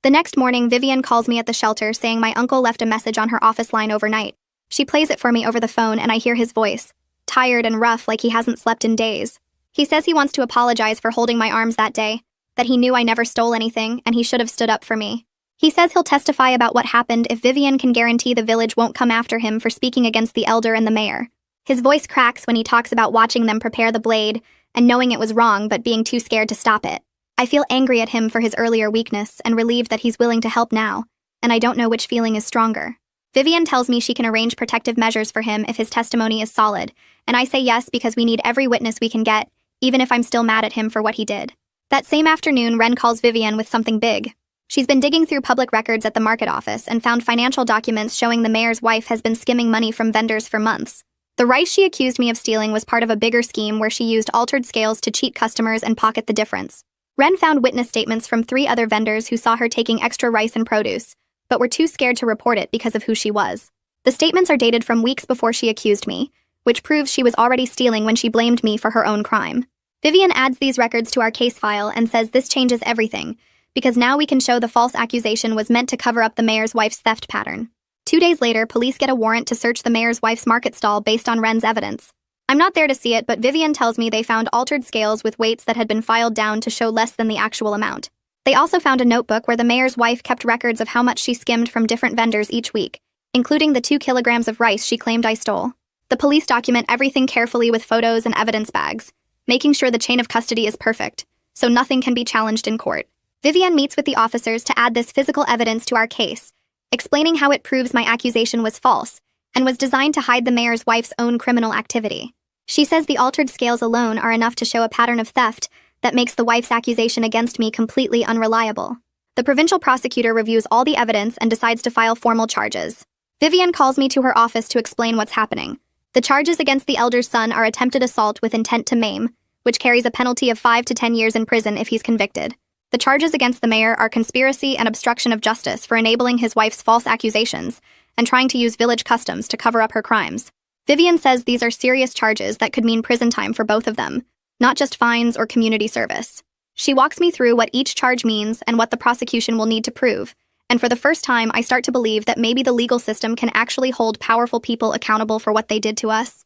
The next morning, Vivian calls me at the shelter saying my uncle left a message on her office line overnight. She plays it for me over the phone and I hear his voice, tired and rough like he hasn't slept in days. He says he wants to apologize for holding my arms that day, that he knew I never stole anything and he should have stood up for me. He says he'll testify about what happened if Vivian can guarantee the village won't come after him for speaking against the elder and the mayor. His voice cracks when he talks about watching them prepare the blade and knowing it was wrong but being too scared to stop it. I feel angry at him for his earlier weakness and relieved that he's willing to help now, and I don't know which feeling is stronger. Vivian tells me she can arrange protective measures for him if his testimony is solid, and I say yes because we need every witness we can get, even if I'm still mad at him for what he did. That same afternoon, Ren calls Vivian with something big. She's been digging through public records at the market office and found financial documents showing the mayor's wife has been skimming money from vendors for months. The rice she accused me of stealing was part of a bigger scheme where she used altered scales to cheat customers and pocket the difference. Ren found witness statements from 3 other vendors who saw her taking extra rice and produce, but were too scared to report it because of who she was. The statements are dated from weeks before she accused me, which proves she was already stealing when she blamed me for her own crime. Vivian adds these records to our case file and says this changes everything, because now we can show the false accusation was meant to cover up the mayor's wife's theft pattern. 2 days later, police get a warrant to search the mayor's wife's market stall based on Ren's evidence. I'm not there to see it, but Vivian tells me they found altered scales with weights that had been filed down to show less than the actual amount. They also found a notebook where the mayor's wife kept records of how much she skimmed from different vendors each week, including the 2 kilograms of rice she claimed I stole. The police document everything carefully with photos and evidence bags, making sure the chain of custody is perfect, so nothing can be challenged in court. Vivian meets with the officers to add this physical evidence to our case, explaining how it proves my accusation was false and was designed to hide the mayor's wife's own criminal activity. She says the altered scales alone are enough to show a pattern of theft that makes the wife's accusation against me completely unreliable. The provincial prosecutor reviews all the evidence and decides to file formal charges. Vivian calls me to her office to explain what's happening. The charges against the elder's son are attempted assault with intent to maim, which carries a penalty of 5 to 10 years in prison if he's convicted. The charges against the mayor are conspiracy and obstruction of justice for enabling his wife's false accusations and trying to use village customs to cover up her crimes. Vivian says these are serious charges that could mean prison time for both of them, not just fines or community service. She walks me through what each charge means and what the prosecution will need to prove, and for the first time I start to believe that maybe the legal system can actually hold powerful people accountable for what they did to us.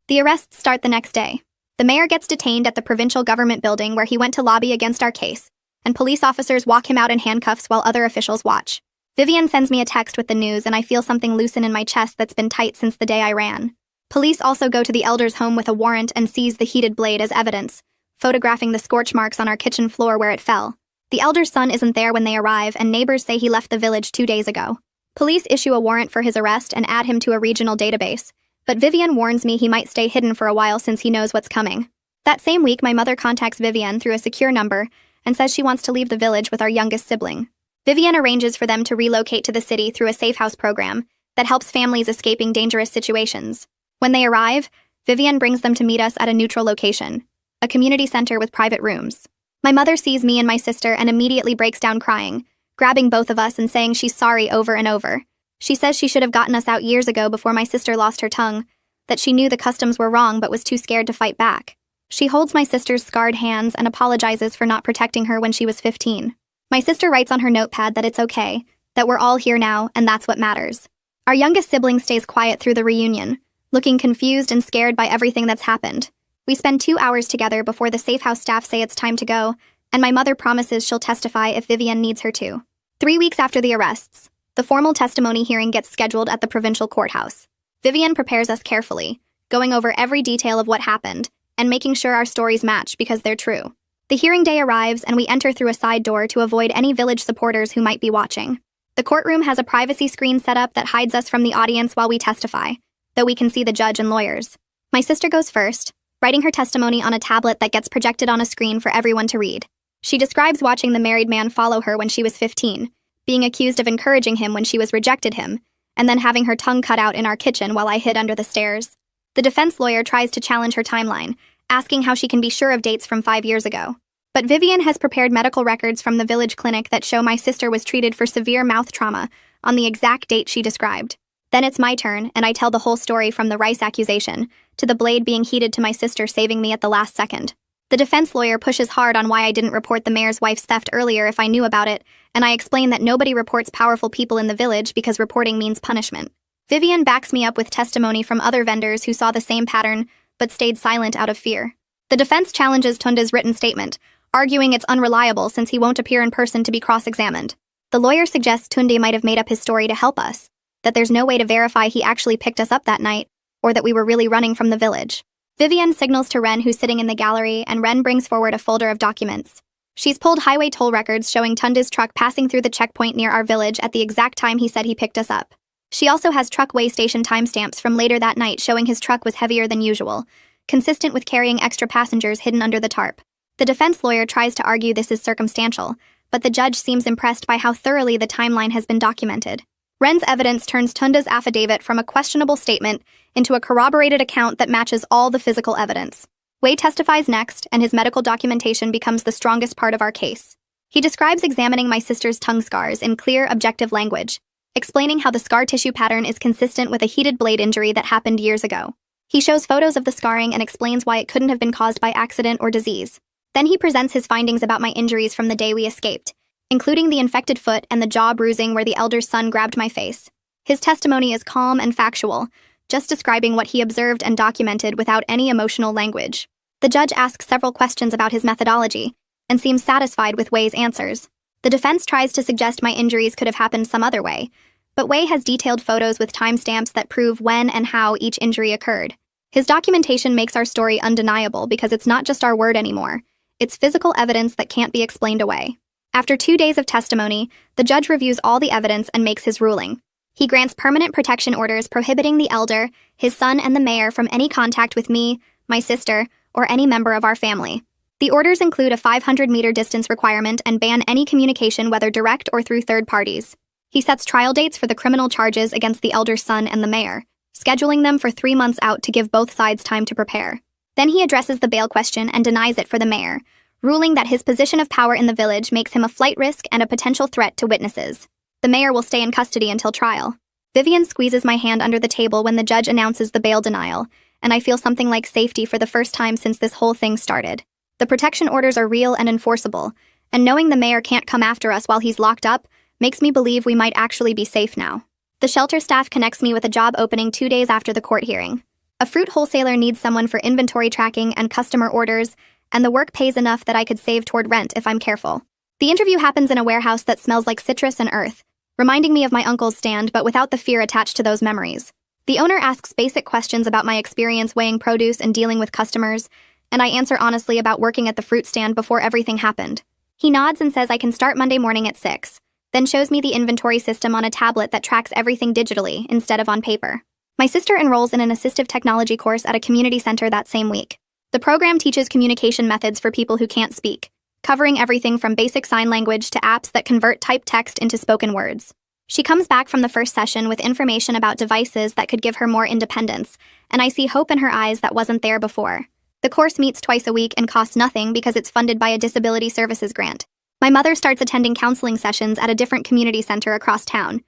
The arrests start the next day. The mayor gets detained at the provincial government building where he went to lobby against our case, and police officers walk him out in handcuffs while other officials watch. Vivian sends me a text with the news and I feel something loosen in my chest that's been tight since the day I ran. Police also go to the elder's home with a warrant and seize the heated blade as evidence, photographing the scorch marks on our kitchen floor where it fell. The elder's son isn't there when they arrive, and neighbors say he left the village 2 days ago. Police issue a warrant for his arrest and add him to a regional database, but Vivian warns me he might stay hidden for a while since he knows what's coming. That same week, my mother contacts Vivian through a secure number and says she wants to leave the village with our youngest sibling. Vivian arranges for them to relocate to the city through a safe house program that helps families escaping dangerous situations. When they arrive, Vivian brings them to meet us at a neutral location, a community center with private rooms. My mother sees me and my sister and immediately breaks down crying, grabbing both of us and saying she's sorry over and over. She says she should have gotten us out years ago before my sister lost her tongue, that she knew the customs were wrong but was too scared to fight back. She holds my sister's scarred hands and apologizes for not protecting her when she was 15. My sister writes on her notepad that it's okay, that we're all here now, and that's what matters. Our youngest sibling stays quiet through the reunion, looking confused and scared by everything that's happened. We spend 2 hours together before the safe house staff say it's time to go, and my mother promises she'll testify if Vivian needs her to. 3 weeks after the arrests, the formal testimony hearing gets scheduled at the provincial courthouse. Vivian prepares us carefully, going over every detail of what happened, and making sure our stories match because they're true. The hearing day arrives and we enter through a side door to avoid any village supporters who might be watching. The courtroom has a privacy screen set up that hides us from the audience while we testify, though we can see the judge and lawyers. My sister goes first, writing her testimony on a tablet that gets projected on a screen for everyone to read. She describes watching the married man follow her when she was 15, being accused of encouraging him when she was rejected him, and then having her tongue cut out in our kitchen while I hid under the stairs. The defense lawyer tries to challenge her timeline, asking how she can be sure of dates from 5 years ago. But Vivian has prepared medical records from the village clinic that show my sister was treated for severe mouth trauma on the exact date she described. Then it's my turn, and I tell the whole story from the rice accusation to the blade being heated to my sister saving me at the last second. The defense lawyer pushes hard on why I didn't report the mayor's wife's theft earlier if I knew about it, and I explain that nobody reports powerful people in the village because reporting means punishment. Vivian backs me up with testimony from other vendors who saw the same pattern but stayed silent out of fear. The defense challenges Tunde's written statement, arguing it's unreliable since he won't appear in person to be cross-examined. The lawyer suggests Tunde might have made up his story to help us, that there's no way to verify he actually picked us up that night, or that we were really running from the village. Vivian signals to Ren, who's sitting in the gallery, and Ren brings forward a folder of documents. She's pulled highway toll records showing Tunda's truck passing through the checkpoint near our village at the exact time he said he picked us up. She also has truck weigh station timestamps from later that night showing his truck was heavier than usual, consistent with carrying extra passengers hidden under the tarp. The defense lawyer tries to argue this is circumstantial, but the judge seems impressed by how thoroughly the timeline has been documented. Wren's evidence turns Tunda's affidavit from a questionable statement into a corroborated account that matches all the physical evidence. Wei testifies next, and his medical documentation becomes the strongest part of our case. He describes examining my sister's tongue scars in clear, objective language, explaining how the scar tissue pattern is consistent with a heated blade injury that happened years ago. He shows photos of the scarring and explains why it couldn't have been caused by accident or disease. Then he presents his findings about my injuries from the day we escaped, including the infected foot and the jaw bruising where the elder's son grabbed my face. His testimony is calm and factual, just describing what he observed and documented without any emotional language. The judge asks several questions about his methodology and seems satisfied with Wei's answers. The defense tries to suggest my injuries could have happened some other way, but Wei has detailed photos with timestamps that prove when and how each injury occurred. His documentation makes our story undeniable because it's not just our word anymore. It's physical evidence that can't be explained away. After 2 days of testimony, the judge reviews all the evidence and makes his ruling. He grants permanent protection orders prohibiting the elder, his son, and the mayor from any contact with me, my sister, or any member of our family. The orders include a 500-meter distance requirement and ban any communication whether direct or through third parties. He sets trial dates for the criminal charges against the elder's son and the mayor, scheduling them for 3 months out to give both sides time to prepare. Then he addresses the bail question and denies it for the mayor, ruling that his position of power in the village makes him a flight risk and a potential threat to witnesses. The mayor will stay in custody until trial. Vivian squeezes my hand under the table when the judge announces the bail denial, and I feel something like safety for the first time since this whole thing started. The protection orders are real and enforceable, and knowing the mayor can't come after us while he's locked up makes me believe we might actually be safe now. The shelter staff connects me with a job opening 2 days after the court hearing. A fruit wholesaler needs someone for inventory tracking and customer orders, and the work pays enough that I could save toward rent if I'm careful. The interview happens in a warehouse that smells like citrus and earth, reminding me of my uncle's stand but without the fear attached to those memories. The owner asks basic questions about my experience weighing produce and dealing with customers, and I answer honestly about working at the fruit stand before everything happened. He nods and says I can start Monday morning at 6, then shows me the inventory system on a tablet that tracks everything digitally instead of on paper. My sister enrolls in an assistive technology course at a community center that same week. The program teaches communication methods for people who can't speak, covering everything from basic sign language to apps that convert typed text into spoken words. She comes back from the first session with information about devices that could give her more independence, and I see hope in her eyes that wasn't there before. The course meets twice a week and costs nothing because it's funded by a disability services grant. My mother starts attending counseling sessions at a different community center across town.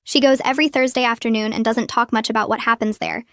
She goes every Thursday afternoon and doesn't talk much about what happens there,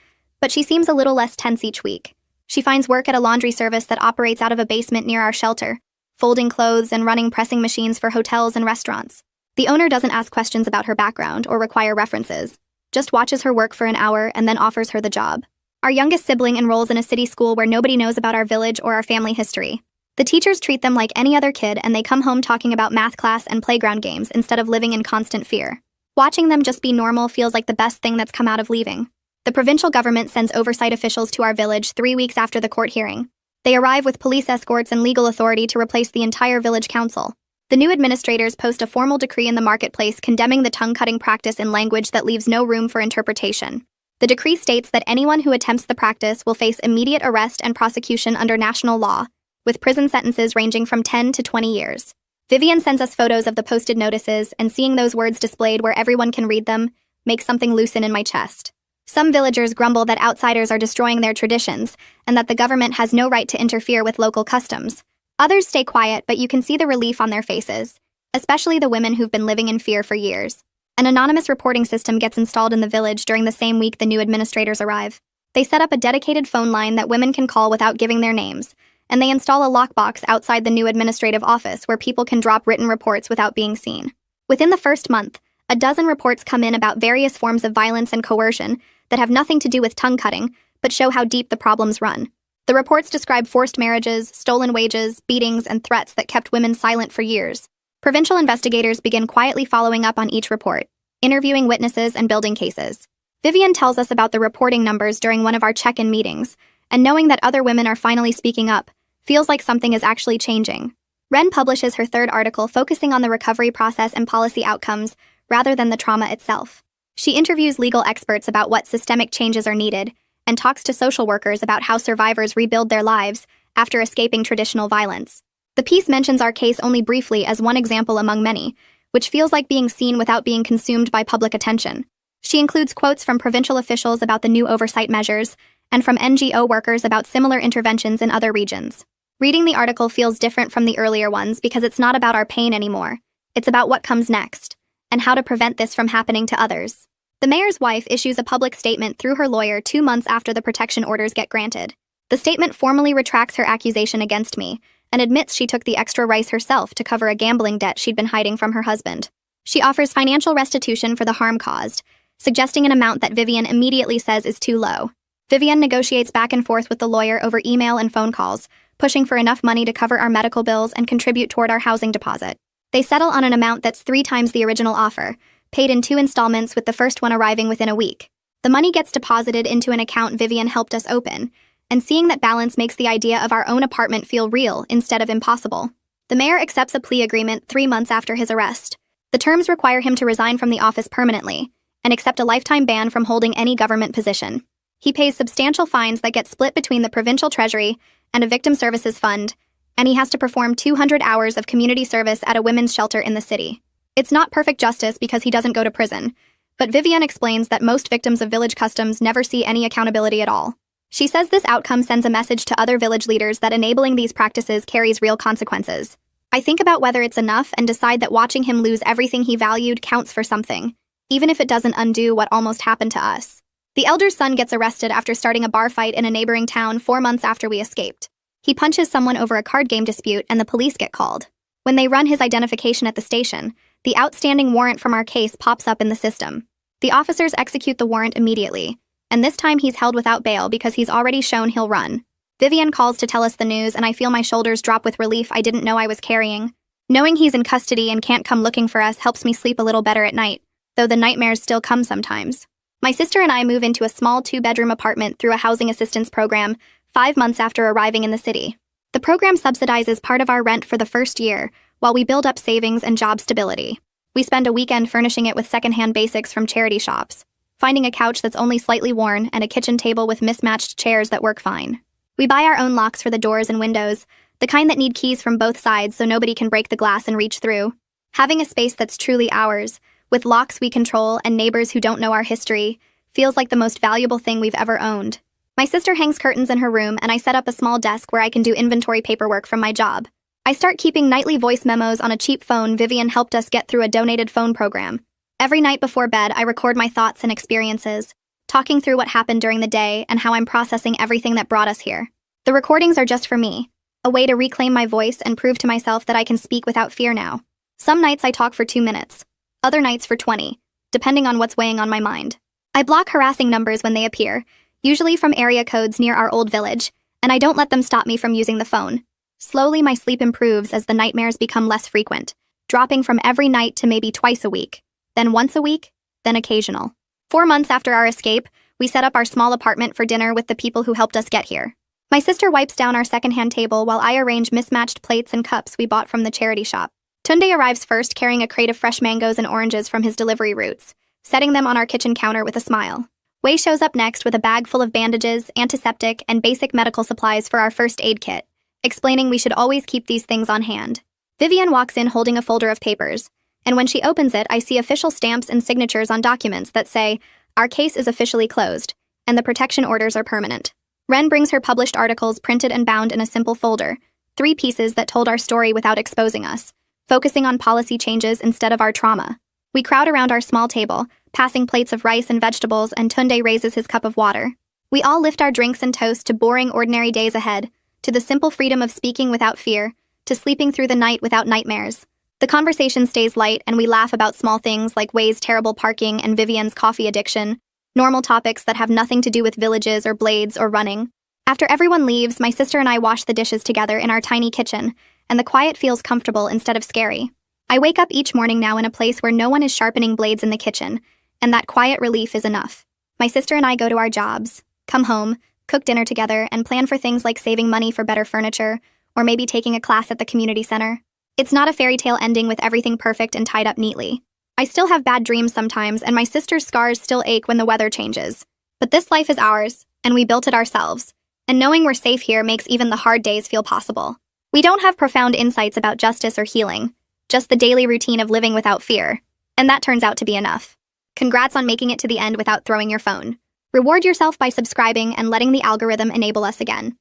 but she seems a little less tense each week. She finds work at a laundry service that operates out of a basement near our shelter, folding clothes and running pressing machines for hotels and restaurants. The owner doesn't ask questions about her background or require references, just watches her work for an hour and then offers her the job. Our youngest sibling enrolls in a city school where nobody knows about our village or our family history. The teachers treat them like any other kid and they come home talking about math class and playground games instead of living in constant fear. Watching them just be normal feels like the best thing that's come out of leaving. The provincial government sends oversight officials to our village 3 weeks after the court hearing. They arrive with police escorts and legal authority to replace the entire village council. The new administrators post a formal decree in the marketplace condemning the tongue-cutting practice in language that leaves no room for interpretation. The decree states that anyone who attempts the practice will face immediate arrest and prosecution under national law, with prison sentences ranging from 10 to 20 years. Vivian sends us photos of the posted notices, and seeing those words displayed where everyone can read them makes something loosen in my chest. Some villagers grumble that outsiders are destroying their traditions, and that the government has no right to interfere with local customs. Others stay quiet, but you can see the relief on their faces, especially the women who've been living in fear for years. An anonymous reporting system gets installed in the village during the same week the new administrators arrive. They set up a dedicated phone line that women can call without giving their names, and they install a lockbox outside the new administrative office where people can drop written reports without being seen. Within the first month, a dozen reports come in about various forms of violence and coercion that have nothing to do with tongue cutting, but show how deep the problems run. The reports describe forced marriages, stolen wages, beatings, and threats that kept women silent for years. Provincial investigators begin quietly following up on each report, interviewing witnesses and building cases. Vivian tells us about the reporting numbers during one of our check-in meetings, and knowing that other women are finally speaking up feels like something is actually changing. Ren publishes her third article focusing on the recovery process and policy outcomes rather than the trauma itself. She interviews legal experts about what systemic changes are needed and talks to social workers about how survivors rebuild their lives after escaping traditional violence. The piece mentions our case only briefly as one example among many, which feels like being seen without being consumed by public attention. She includes quotes from provincial officials about the new oversight measures and from NGO workers about similar interventions in other regions. Reading the article feels different from the earlier ones because it's not about our pain anymore. It's about what comes next and how to prevent this from happening to others. The mayor's wife issues a public statement through her lawyer 2 months after the protection orders get granted. The statement formally retracts her accusation against me and admits she took the extra rice herself to cover a gambling debt she'd been hiding from her husband. She offers financial restitution for the harm caused, suggesting an amount that Vivian immediately says is too low. Vivian negotiates back and forth with the lawyer over email and phone calls, pushing for enough money to cover our medical bills and contribute toward our housing deposit. They settle on an amount that's 3 times the original offer, paid in 2 installments with the first one arriving within a week. The money gets deposited into an account Vivian helped us open, and seeing that balance makes the idea of our own apartment feel real instead of impossible. The mayor accepts a plea agreement 3 months after his arrest. The terms require him to resign from the office permanently and accept a lifetime ban from holding any government position. He pays substantial fines that get split between the provincial treasury and a victim services fund, and he has to perform 200 hours of community service at a women's shelter in the city. It's not perfect justice because he doesn't go to prison, but Vivian explains that most victims of village customs never see any accountability at all. She says this outcome sends a message to other village leaders that enabling these practices carries real consequences. I think about whether it's enough and decide that watching him lose everything he valued counts for something, even if it doesn't undo what almost happened to us. The elder's son gets arrested after starting a bar fight in a neighboring town 4 months after we escaped. He punches someone over a card game dispute and the police get called. When they run his identification at the station, the outstanding warrant from our case pops up in the system. The officers execute the warrant immediately, and this time he's held without bail because he's already shown he'll run. Vivian calls to tell us the news, and I feel my shoulders drop with relief I didn't know I was carrying. Knowing he's in custody and can't come looking for us helps me sleep a little better at night, though the nightmares still come sometimes. My sister and I move into a small 2-bedroom apartment through a housing assistance program 5 months after arriving in the city. The program subsidizes part of our rent for the first year, while we build up savings and job stability. We spend a weekend furnishing it with secondhand basics from charity shops, finding a couch that's only slightly worn and a kitchen table with mismatched chairs that work fine. We buy our own locks for the doors and windows, the kind that need keys from both sides so nobody can break the glass and reach through. Having a space that's truly ours, with locks we control and neighbors who don't know our history, feels like the most valuable thing we've ever owned. My sister hangs curtains in her room, and I set up a small desk where I can do inventory paperwork from my job. I start keeping nightly voice memos on a cheap phone Vivian helped us get through a donated phone program. Every night before bed, I record my thoughts and experiences, talking through what happened during the day and how I'm processing everything that brought us here. The recordings are just for me, a way to reclaim my voice and prove to myself that I can speak without fear now. Some nights I talk for 2 minutes, other nights for 20, depending on what's weighing on my mind. I block harassing numbers when they appear, usually from area codes near our old village, and I don't let them stop me from using the phone. Slowly, my sleep improves as the nightmares become less frequent, dropping from every night to maybe twice a week, then once a week, then occasional. 4 months after our escape, we set up our small apartment for dinner with the people who helped us get here. My sister wipes down our secondhand table while I arrange mismatched plates and cups we bought from the charity shop. Tunde arrives first carrying a crate of fresh mangoes and oranges from his delivery routes, setting them on our kitchen counter with a smile. Wei shows up next with a bag full of bandages, antiseptic, and basic medical supplies for our first aid kit, explaining we should always keep these things on hand. Vivian walks in holding a folder of papers, and when she opens it, I see official stamps and signatures on documents that say, "Our case is officially closed," and the protection orders are permanent. Ren brings her published articles printed and bound in a simple folder, 3 pieces that told our story without exposing us, focusing on policy changes instead of our trauma. We crowd around our small table, passing plates of rice and vegetables, and Tunde raises his cup of water. We all lift our drinks and toast to boring, ordinary days ahead, to the simple freedom of speaking without fear, to sleeping through the night without nightmares. The conversation stays light, and we laugh about small things like Wei's terrible parking and Vivian's coffee addiction, normal topics that have nothing to do with villages or blades or running. After everyone leaves, my sister and I wash the dishes together in our tiny kitchen, and the quiet feels comfortable instead of scary. I wake up each morning now in a place where no one is sharpening blades in the kitchen, and that quiet relief is enough. My sister and I go to our jobs, come home, cook dinner together, and plan for things like saving money for better furniture or maybe taking a class at the community center. It's not a fairy tale ending with everything perfect and tied up neatly. I still have bad dreams sometimes, and my sister's scars still ache when the weather changes. But this life is ours, and we built it ourselves. And knowing we're safe here makes even the hard days feel possible. We don't have profound insights about justice or healing, just the daily routine of living without fear. And that turns out to be enough. Congrats on making it to the end without throwing your phone. Reward yourself by subscribing and letting the algorithm enable us again.